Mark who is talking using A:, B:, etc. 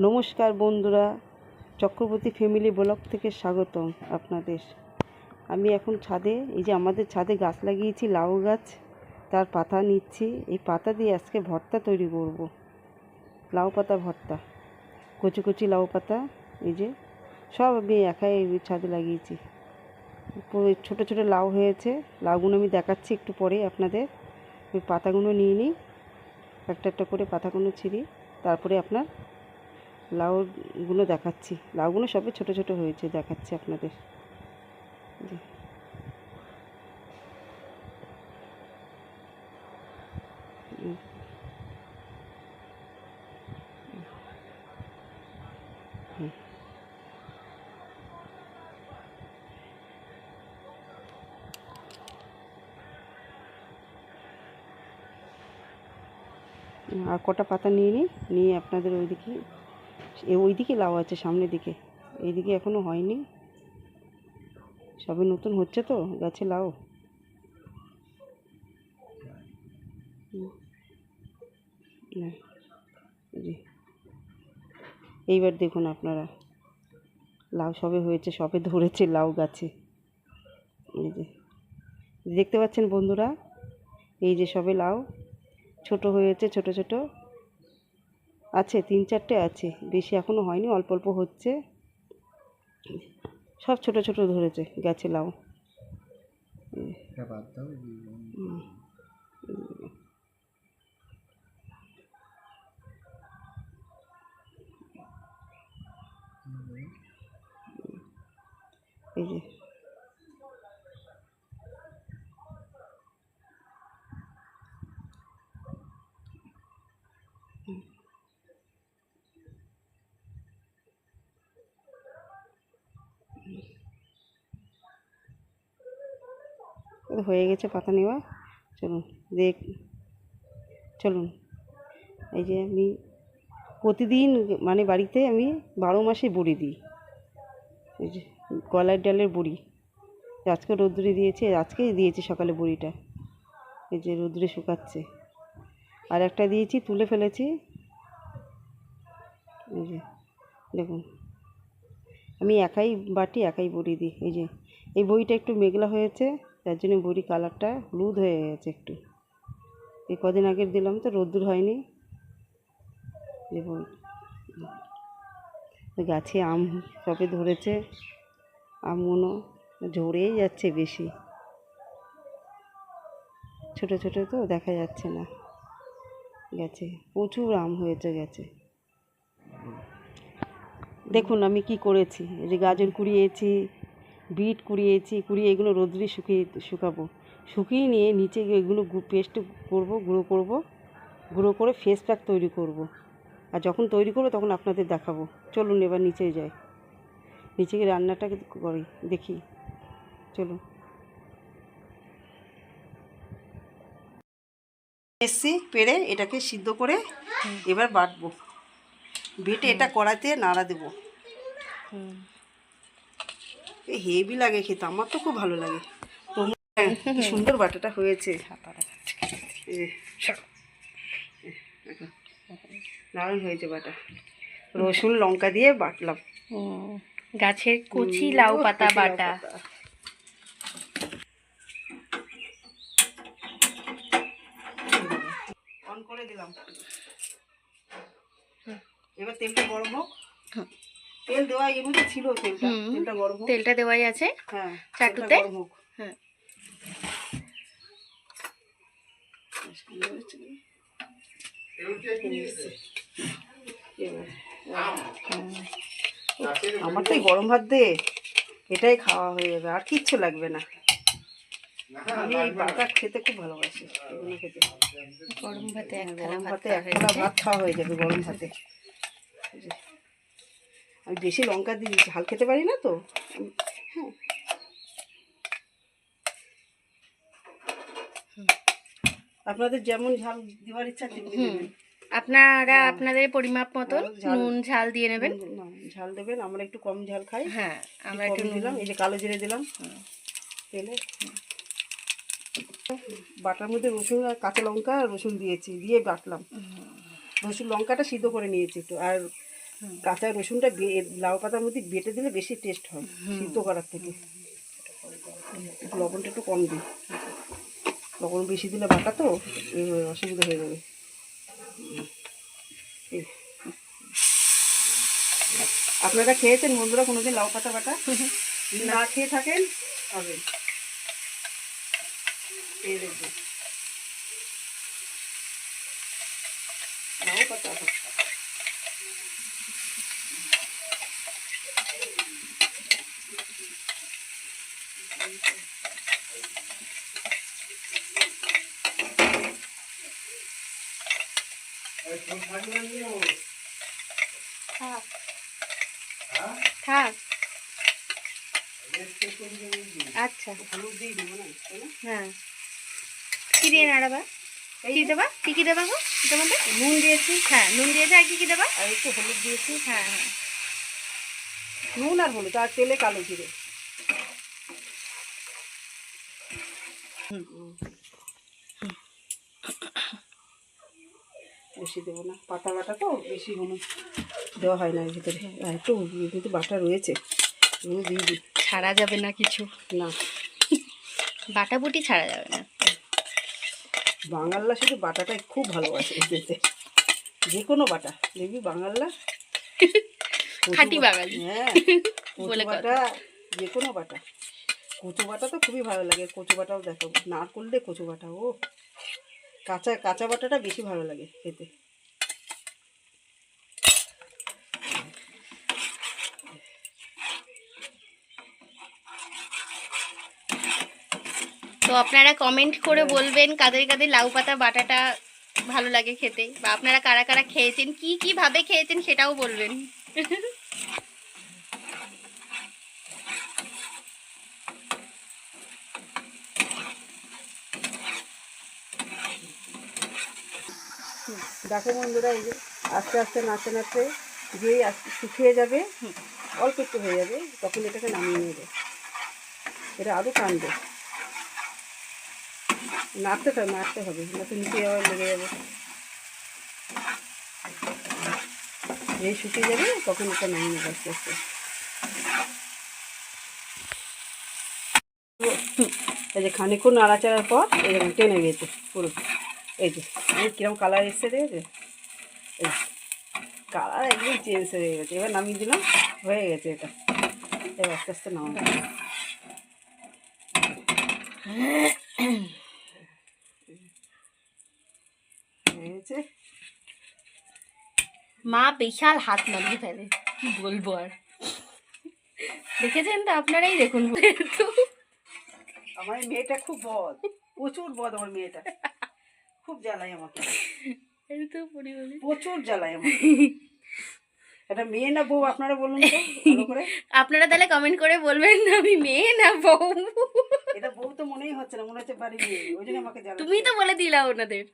A: নমস্কার বন্ধুরা, Chakraborty family blog থেকে স্বাগতম আপনাদের। আমি এখন ছাদে, এই যে আমাদের ছাদে গাছ লাগিয়েছি, লাউ গাছ, তার পাতা নিচ্ছি। এই পাতা দিয়ে আজকে ভর্তা তৈরি করব, লাউ পাতা ভর্তা, কচি কচি লাউ পাতা। এই যে সব আমি একাই ছাদে লাগিয়েছি। ছোটো ছোটো লাউ হয়েছে, লাউগুলো আমি দেখাচ্ছি একটু পরে আপনাদের। ওই পাতাগুলো নিয়ে নিই, একটা একটা করে পাতাগুলো ছিঁড়ি, তারপরে আপনার লাউগুলো দেখাচ্ছি। লাউগুলো সবে ছোট ছোট হয়েছে, দেখাচ্ছি আপনাদের। আর কটা পাতা নিয়ে নিই, নিয়ে আপনাদের ওইদিকে লাউ আছে, সামনের দিকে। এইদিকে এখনও হয়নি, সবে নতুন হচ্ছে তো গাছে লাউ। এইবার দেখুন আপনারা, লাউ সবে হয়েছে, সবে ধরেছে লাউ গাছে। এই যে দেখতে পাচ্ছেন বন্ধুরা, এই যে সবে লাউ ছোট হয়েছে, ছোট ছোট আছে, 3-4টে আছে, বেশি এখনও হয়নি, অল্প অল্প হচ্ছে, সব ছোট ছোট ধরেছে গাছে লাউ। এই যে হয়ে গেছে পাতা নেওয়া। চলুন চলুন। এই যে আমি প্রতিদিন, মানে বাড়িতে আমি 12 মাসে বড়ি দিই। এই যে কলার ডালের বড়ি, আজকে রোদ্দুরে দিয়েছে, আজকেই দিয়েছি সকালে বড়িটা। এই যে রোদ্দুরে শুকাচ্ছে। আর একটা দিয়েছি, তুলে ফেলেছি। এই যে দেখুন, আমি একাই বাটি, একাই বড়ি দিই। এই যে এই বড়িটা একটু মেঘলা হয়েছে, তার জন্য বড়ি কালারটা হলুদ হয়ে গেছে একটু। এই কদিন আগের দিলাম তো, রোদ্দুর হয়নি। দেখুন গাছে আম সবে ধরেছে, আমগুলো ঝরেই যাচ্ছে বেশি, ছোট ছোট তো দেখা যাচ্ছে না। গাছে প্রচুর আম হয়েছে গাছে। দেখুন আমি কি করেছি, এই যে গাজর কুড়িয়েছি, বিট কুড়িয়েছি, কুড়িয়ে এগুলো রোদ্রে শুকাবো। শুকিয়ে নিয়ে নিচে এগুলো পেস্ট করবো, গুঁড়ো করে ফেস প্যাক তৈরি করব। আর যখন তৈরি করবো তখন আপনাদের দেখাবো। চলুন এবার নিচে যাই, নিচে গিয়ে রান্নাটা করি, দেখি। চলুন। এসছি পেড়ে, এটাকে সিদ্ধ করে এবার বাটবো। বেটে এটা কড়াইতে নাড়া দেবো। হেভি লাগে খেতে, আমার তো খুব ভালো লাগে। কি সুন্দর বাটাটা হয়েছে, দারুণ হয়েছে বাটা। রসুন লঙ্কা দিয়ে বাটলাম,
B: গাছের কচি লাউ পাতা বাটা।
A: অন করে দিলাম, এবার তেলটা গরম হোক। তেল দেওয়া এর মধ্যে ছিল, তেলটা গরম হোক।
B: তেলটা দেওয়াই আছে,
A: হ্যাঁ,
B: চাটুতে
A: গরম হোক।
B: হ্যাঁ,
A: আমার তো গরম ভাত দে, এটাই খাওয়া হয়ে যাবে, আর কিচ্ছু লাগবে না। আমি এই বাটা খেতে খুব ভালোবাসি, এগুলো খেতে।
B: গরম ভাতে
A: গরম ভাতে এক থালা ভাত খাওয়া হয়ে যাবে গরম ভাতে। আমি বেশি লঙ্কা দিই, ঝাল খেতে পারি না তো। হ্যাঁ, আপনাদের যেমন ঝাল দেওয়ার ইচ্ছা তেমনি দেবেন।
B: আপনারা আপনাদের পরিমাপ মতন নুন ঝাল দিয়ে নেবেন।
A: ঝাল দেবেন, আমরা একটু কম ঝাল খাই।
B: হ্যাঁ, আমরা একটু
A: দিলাম। এই যে কালো জিরে দিলাম তেলে, বাটার মধ্যে রসুন আর কাঁচা লঙ্কা আর রসুন দিয়েছি, দিয়ে বাটলাম। রসুন লঙ্কাটা সিদ্ধ করে নিয়েছি একটু, আর কাঁচা রসুনটা লাউ পাতার মধ্যে বেটে দিলে বেশি টেস্ট হয় সিদ্ধ করার থেকে। একটু লবণটা একটু কম দিই, লবণ বেশি দিলে বাটা তো অসুবিধা হয়ে যাবে। এই, আপনারা খেয়েছেন বন্ধুরা কোনোদিন লাউ পাতা বাটা? যদি না খেয়ে থাকেন হবে, এই দেখবেন লাউ পাতা।
B: থাক থাক। আচ্ছা
A: হলুদ দিয়ে দিব না, তাই না?
B: হ্যাঁ, কি দিয়ে নাড়াবা? কি দেবা? কি কি দেবা গো এটার মধ্যে?
A: নুন দিয়েছি,
B: হ্যাঁ নুন দিয়েছে, আর কি কি দেবা?
A: আর একটু হলুদ দিয়েছি।
B: হ্যাঁ হ্যাঁ।
A: নুন আর হলুদ আর তেলে কালো জিরে। বেশি দেবো না, পাতা বাটা তো বেশি হলুদ দেওয়া হয় না এর ভিতরে। আর একটু কিন্তু বাটা রয়েছে, এগুলো দিয়ে দিই।
B: ছাড়া যাবে না কিছু,
A: না,
B: বাটাবুটি ছাড়া যাবে না।
A: বাঙালরা শুধু বাটাটাই খুব ভালোবাসে খেতে, যে কোনো বাটা দেখবি বাঙালরা।
B: খাঁটি বাঙালি।
A: হ্যাঁ,
B: বলে
A: কচু বাটা, যে কোনো বাটা। কচু বাটা তো খুবই ভালো লাগে, কচু বাটাও দেখো, না করলে কচু বাটা, ও কাঁচা কাঁচা বাটাটা বেশি ভালো লাগে খেতে।
B: তো আপনারা কমেন্ট করে বলবেন কাদের কাদের লাউ পাতা বাটাটা ভালো লাগে খেতে, বা আপনারা কারা কারা খেয়েছেন, কি কি ভাবে খেয়েছেন সেটাও বলবেন।
A: দেখো বন্ধুরা, এই যে আস্তে আস্তে নাড়তে নাড়তে যে শুকিয়ে যাবে, অল্প একটু হয়ে যাবে, তখন এটাকে নামিয়ে নেবে। এটা আরও টানবে, নাড়তে হবে, না তো নিচে আবার লেগে যাবে। এই শুকিয়ে যাবে তখন এটা নামিয়ে নেবে আস্তে আস্তে। এই যে খানিকক্ষণ নাড়াচাড়ার পর এই যেমন টেনে গেছে পুরো, এই যে কিরম কালার এসছে দেখেছে, এই কালার একদম চেঞ্জ হয়ে গেছে। এবার নামিয়ে দিলাম, হয়ে গেছে এটা। এবার আস্তে আস্তে নামাবো। হয়েছে।
B: মা বিশাল হাত নামিয়ে ফেলে, কি বলবো আর। দেখেছেন তো, আপনারাই দেখুন।
A: আমার এই মেয়েটা খুব বদ, প্রচুর বদ আমার মেয়েটা, খুব জ্বালায় আমাকে, প্রচুর জ্বালায় আমাকে। এটা মেয়ে না বউ আপনারা বলুন তো ভালো করে।
B: আপনারা তাহলে কমেন্ট করে বলবেন আমি মেয়ে না বউ।
A: এটা বউ তো মনেই হচ্ছে না, মনে হচ্ছে বাড়ি মেয়ে, ওই জন্য আমাকে জ্বালায়।
B: তুমি তো বলে দিলা ওনাদের।